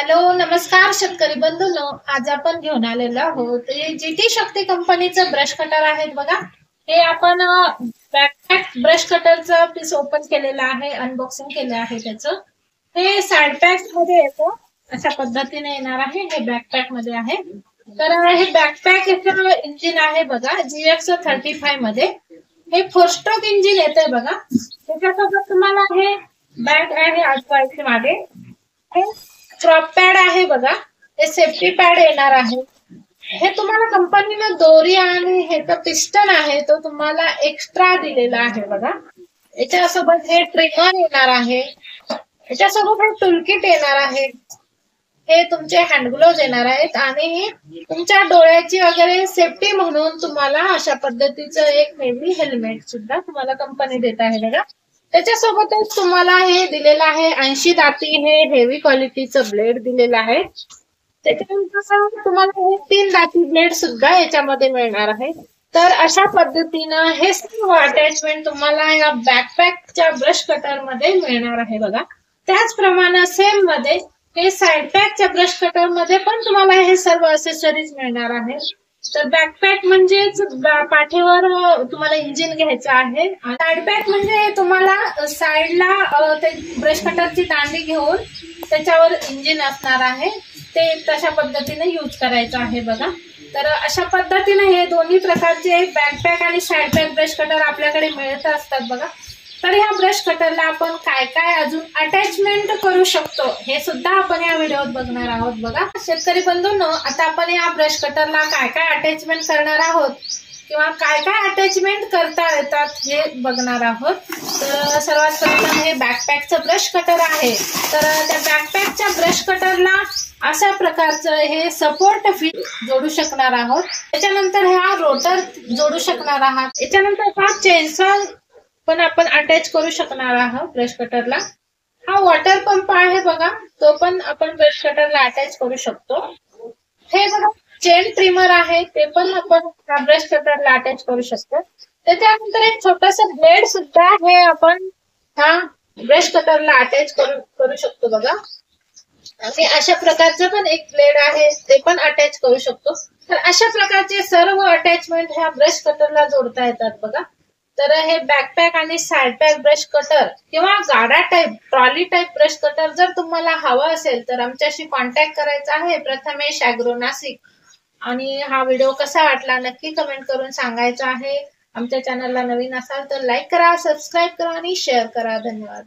Hello, नमस्कार शेतकरी बंधूंनो. आज आपण घेऊन आलेलो आहोत जीटी शक्ती कंपनीचं ब्रश कटर आहेत बघा. हे आपण बॅकपॅक ब्रश कटरचं पीस ओपन केलेलं आहे, अनबॉक्सिंग केलं आहे त्याचं. हे साइड पॅक मध्ये येतं, अशा पद्धतीने येणार आहे. हे बॅकपॅक मध्ये आहे. तर हे बॅकपॅक इंजिन आहे बघा, GX35 मध्ये. हे 4 स्ट्रोक इंजिन येतंय बघा. त्याच्यासोबत तुम्हाला हे बॅग आहे अडकवायची मागे. हे क्रॉप पॅड आहे बघा, हे सेफ्टी पॅड येणार आहे. हे तुम्हाला कंपनीने दोरी आणि हे पिस्टन आहे तो तुम्हाला एक्स्ट्रा दिलेला आहे बघा. याच्यासोबत हे ट्रिगर येणार आहे. याच्यासोबत हे टूलकिट येणार आहे. हे तुमचे हँड ग्लोव्ह येणार आहेत आणि तुमच्या डोळ्याची वगैरे सेफ्टी म्हणून तुम्हाला अशा पद्धतीचं एक हेवी हेल्मेट सुद्धा तुम्हाला कंपनी देत आहे बघा. त्याच्यासोबतच तुम्हाला हे दिलेलं आहे 80 दाती हे हेवी क्वालिटीचं ब्लेड दिलेलं आहे. त्याच्यानंतर तुम्हाला हे 3 दाती ब्लेड सुद्धा याच्यामध्ये मिळणार आहे. तर अशा पद्धतीनं हे सर्व अटॅचमेंट तुम्हाला या बॅकपॅकच्या ब्रश कटर मध्ये मिळणार आहे बघा. त्याचप्रमाणे सेम मध्ये हे साइड पॅकच्या ब्रश कटर मध्ये पण तुम्हाला हे सर्व असेसरीज मिळणार आहे. तर बॅकपॅक म्हणजेच पाठीवर तुम्हाला इंजिन घ्यायचं आहे. साइड पॅक म्हणजे तुम्हाला साइडला ते ब्रश कटरची दांडी घेऊन त्याच्यावर इंजिन असणार आहे. ते तशा पद्धतीने यूज करायचं आहे बघा. तर अशा पद्धतीने हे दोन्ही प्रकारचे बॅकपॅक आणि साइड पॅक ब्रश कटर आपल्याकडे मिळत असतात बघा. तर ह्या ब्रश कटरला आपण काय काय अजून अटॅचमेंट करू शकतो हे सुद्धा आपण या व्हिडिओत बघणार आहोत बघा. शेतकरी बंधूंनो, आता आपण या ब्रश कटरला काय काय अटॅचमेंट करणार आहोत किंवा काय काय अटॅचमेंट करता येतात हे बघणार आहोत. तर सर्वात प्रथम हे बॅकपॅकचं ब्रश कटर आहे. तर त्या बॅकपॅकच्या ब्रश कटरला अशा प्रकारचं हे सपोर्ट फिट जोडू शकणार आहोत. त्याच्यानंतर हा रोटर जोडू शकणार आहात. याच्यानंतर हा चेनसॉ पण आपण अटॅच करू शकणार आहोत ब्रश कटरला. हा वॉटर पंप आहे बघा, तो पण आपण ब्रश कटरला अटॅच करू शकतो. हे बघा चेन ट्रिमर आहे, ते पण आपण ब्रश कटरला अटॅच करू शकतो. त्याच्यानंतर एक छोटस ब्लेड सुद्धा हे आपण हा ब्रश कटरला अटॅच करू शकतो बघा. आणि अशा प्रकारचं पण एक ब्लेड आहे, ते पण अटॅच करू शकतो. तर अशा प्रकारचे सर्व अटॅचमेंट ह्या ब्रश कटरला जोडता येतात बघा. तर हे बॅकपॅक आणि साइड पॅक ब्रश कटर किंवा गाडा type trolley type brush cutter जर तुम्हाला हवं असेल तर आमच्याशी कॉन्टॅक्ट करायचा आहे, प्रथमेश ॲग्रो नाशिक. आणि हा व्हिडिओ कसा वाटला नक्की कमेंट करून सांगायचा आहे. आमच्या चॅनलला नवीन असाल तर लाईक करा, सबस्क्राईब करा आणि शेअर करा. धन्यवाद.